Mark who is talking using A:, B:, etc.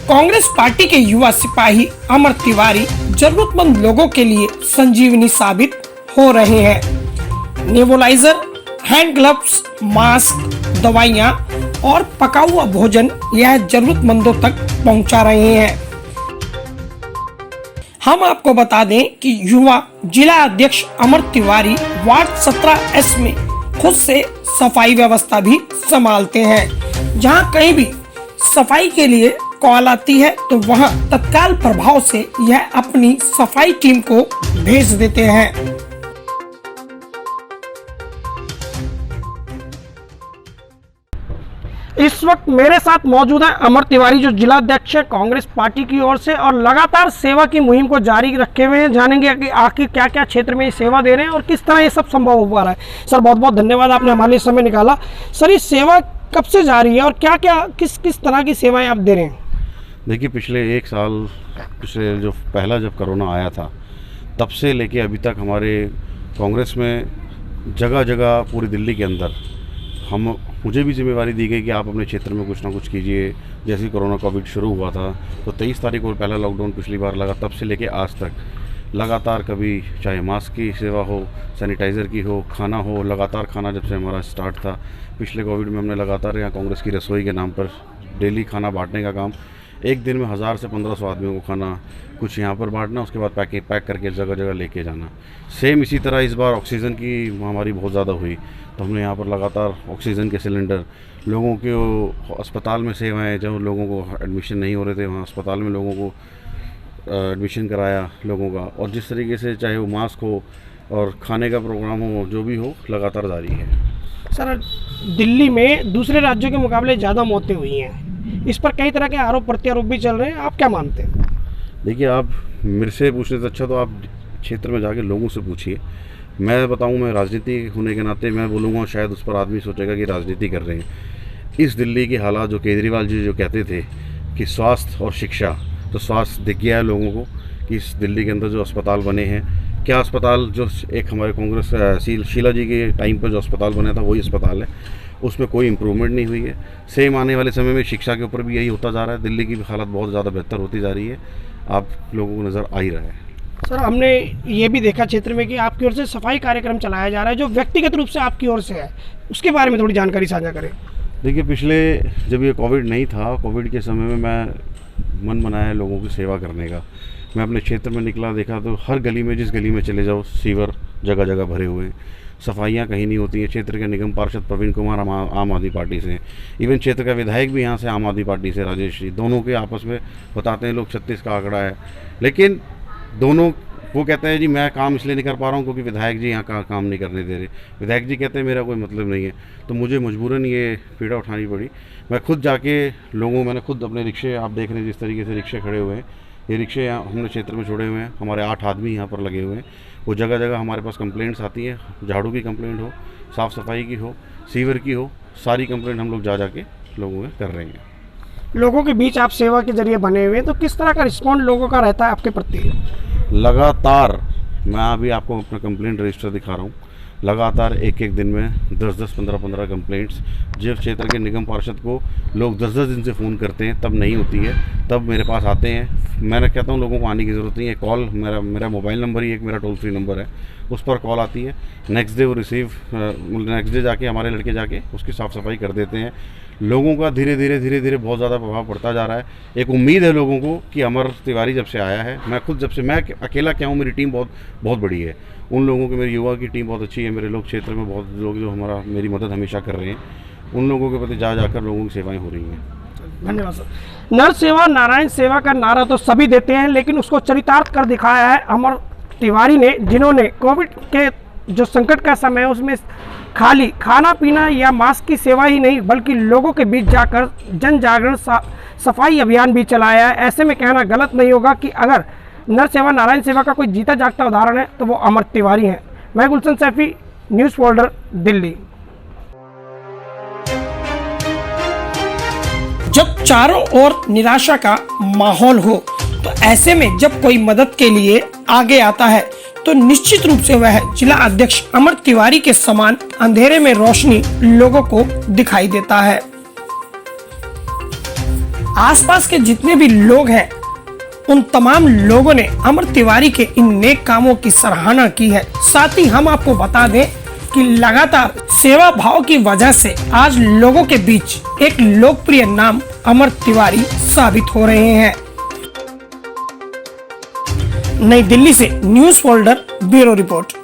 A: Congress party के युवा सिपाही अमर तिवारी जरूरतमंद लोगों के लिए संजीवनी साबित हो रहे हैं। नेबुलाइजर, हैंड ग्लव्स, मास्क, दवाइयां और पका हुआ भोजन यह जरूरतमंदों तक पहुंचा रहे हैं। हम आपको बता दें कि युवा जिला अध्यक्ष अमर तिवारी वार्ड 17S में खुद से सफाई व्यवस्था भी संभालते हैं। जहां कहीं भी सफाई के लिए कॉल आती है तो वहां तत्काल प्रभाव से यह अपनी सफाई टीम को भेज देते हैं। इस वक्त मेरे साथ मौजूद है अमर तिवारी, जो जिला अध्यक्ष है कांग्रेस पार्टी की ओर से और लगातार सेवा की मुहिम को जारी रखे हुए हैं। जानेंगे कि आखिर क्या क्या क्षेत्र में ये सेवा दे रहे हैं और किस तरह ये सब संभव हो पा रहा है। सर, बहुत बहुत धन्यवाद, आपने हमारे लिए समय निकाला। सर, ये सेवा कब से जारी है और क्या क्या किस किस तरह की सेवाएं आप दे रहे हैं?
B: देखिए, पिछले एक साल जो पहला जब कोरोना आया था तब से लेके अभी तक हमारे कांग्रेस में जगह जगह पूरी दिल्ली के अंदर मुझे भी जिम्मेवारी दी गई कि आप अपने क्षेत्र में कुछ ना कुछ कीजिए। जैसे ही कोरोना कोविड शुरू हुआ था तो 23 तारीख को पहला लॉकडाउन पिछली बार लगा, तब से लेके आज तक लगातार कभी चाहे मास्क की सेवा हो, सैनिटाइज़र की हो, खाना हो, लगातार खाना जब से हमारा स्टार्ट था पिछले कोविड में हमने लगातार यहाँ कांग्रेस की रसोई के नाम पर डेली खाना बांटने का काम, एक दिन में 1000 से 1500 आदमियों को खाना कुछ यहाँ पर बांटना, उसके बाद पैक करके जगह जगह लेके जाना। सेम इसी तरह इस बार ऑक्सीजन की महामारी बहुत ज़्यादा हुई तो हमने यहाँ पर लगातार ऑक्सीजन के सिलेंडर, लोगों के अस्पताल में सेवाएं, जब लोगों को एडमिशन नहीं हो रहे थे वहाँ अस्पताल में लोगों को एडमिशन कराया लोगों का, और जिस तरीके से चाहे वो मास्क हो और खाने का प्रोग्राम हो, जो भी हो, लगातार जारी है।
A: सर, दिल्ली में दूसरे राज्यों के मुकाबले ज़्यादा मौतें हुई हैं, इस पर कई तरह के आरोप प्रत्यारोप भी चल रहे हैं, आप क्या मानते हैं?
B: देखिए, आप मेरे से पूछने से अच्छा तो आप क्षेत्र में जाके लोगों से पूछिए। मैं बताऊं, मैं राजनीति होने के नाते मैं बोलूँगा शायद उस पर आदमी सोचेगा कि राजनीति कर रहे हैं। इस दिल्ली के हालात जो केजरीवाल जी जो कहते थे कि स्वास्थ्य और शिक्षा, तो स्वास्थ्य दिख गया है लोगों को कि इस दिल्ली के अंदर जो अस्पताल बने हैं, क्या अस्पताल जो एक हमारे कांग्रेस शीला जी के टाइम पर जो अस्पताल बना था वही अस्पताल है, उसमें कोई इम्प्रूवमेंट नहीं हुई है। सेम आने वाले समय में शिक्षा के ऊपर भी यही होता जा रहा है। दिल्ली की भी हालत बहुत ज़्यादा बेहतर होती जा रही है, आप लोगों को नज़र आ ही रहा है।
A: सर, हमने ये भी देखा क्षेत्र में कि आपकी ओर से सफाई कार्यक्रम चलाया जा रहा है जो व्यक्तिगत रूप से आपकी ओर से है, उसके बारे में थोड़ी जानकारी साझा करें।
B: देखिए, पिछले जब ये कोविड नहीं था, कोविड के समय में मैं मन बनाया लोगों की सेवा करने का। मैं अपने क्षेत्र में निकला, देखा तो हर गली में, जिस गली में चले जाओ, सीवर जगह जगह भरे हुए हैं, सफाइयाँ कहीं नहीं होती हैं। क्षेत्र के निगम पार्षद प्रवीण कुमार आम आदमी पार्टी से, इवन क्षेत्र का विधायक भी यहाँ से आम आदमी पार्टी से राजेश जी, दोनों के आपस में बताते हैं लोग 36 का आंकड़ा है, लेकिन दोनों वो कहते हैं जी मैं काम इसलिए नहीं कर पा रहा हूँ क्योंकि विधायक जी यहाँ का काम नहीं करने दे रहे। विधायक जी कहते हैं मेरा कोई मतलब नहीं है, तो मुझे मजबूरन ये पीड़ा उठानी पड़ी। मैं खुद जाके मैंने खुद अपने रिक्शे, आप देख रहे हैं जिस तरीके से रिक्शे खड़े हुए हैं, ये रिक्शे यहाँ हमने क्षेत्र में छोड़े हुए हैं। हमारे 8 आदमी यहाँ पर लगे हुए हैं। वो जगह जगह हमारे पास कंप्लेंट्स आती हैं, झाड़ू की कंप्लेंट हो, साफ़ सफाई की हो, सीवर की हो, सारी कंप्लेंट हम लोग जा के लोगों में कर रहे हैं।
A: लोगों के बीच आप सेवा के जरिए बने हुए हैं, तो किस तरह का रिस्पॉन्ड लोगों का रहता है आपके प्रति?
B: लगातार मैं अभी आपको अपना कंप्लेंट रजिस्टर दिखा रहा हूँ, लगातार एक दिन में 10-10, 15-15 कंप्लेंट्स। जिस क्षेत्र के निगम पार्षद को लोग 10-10 दिन से फ़ोन करते हैं, तब नहीं होती है, तब मेरे पास आते हैं। मैं कहता हूँ लोगों को आने की ज़रूरत नहीं है। कॉल मेरा मोबाइल नंबर ही एक मेरा टोल फ्री नंबर है, उस पर कॉल आती है। नेक्स्ट डे वो नेक्स्ट डे जाके हमारे लड़के जाके उसकी साफ़ सफाई कर देते हैं। लोगों का धीरे धीरे बहुत ज़्यादा प्रभाव पड़ता जा रहा है। एक उम्मीद है लोगों को कि अमर तिवारी जब से आया है, मैं खुद जब से, मैं अकेला क्या हूँ, मेरी टीम बहुत बड़ी है। उन लोगों की, मेरी युवा की टीम बहुत अच्छी है। मेरे लोग क्षेत्र में बहुत लोग जो मेरी मदद हमेशा कर रहे हैं, उन लोगों के प्रति जाकर लोगों की सेवाएं हो रही हैं।
A: धन्यवाद सर। नर सेवा नारायण सेवा का नारा तो सभी देते हैं, लेकिन उसको चरितार्थ कर दिखाया है अमर तिवारी ने, जिन्होंने कोविड के जो संकट का समय है उसमें खाली खाना पीना या मास्क की सेवा ही नहीं बल्कि लोगों के बीच जाकर जन जागरण सफाई अभियान भी चलाया है। ऐसे में कहना गलत नहीं होगा कि अगर नर सेवा नारायण सेवा का कोई जीता जागता उदाहरण है तो वो अमर तिवारी हैं। मैं गुलशन सैफी, न्यूज़ फोल्डर, दिल्ली। जब चारों ओर निराशा का माहौल हो तो ऐसे में जब कोई मदद के लिए आगे आता है तो निश्चित रूप से वह जिला अध्यक्ष अमर तिवारी के समान अंधेरे में रोशनी लोगों को दिखाई देता है। आसपास के जितने भी लोग हैं उन तमाम लोगों ने अमर तिवारी के इन नेक कामों की सराहना की है। साथ ही हम आपको बता दें कि लगातार सेवा भाव की वजह से आज लोगों के बीच एक लोकप्रिय नाम अमर तिवारी साबित हो रहे हैं। नई दिल्ली से न्यूज़ फोल्डर ब्यूरो रिपोर्ट।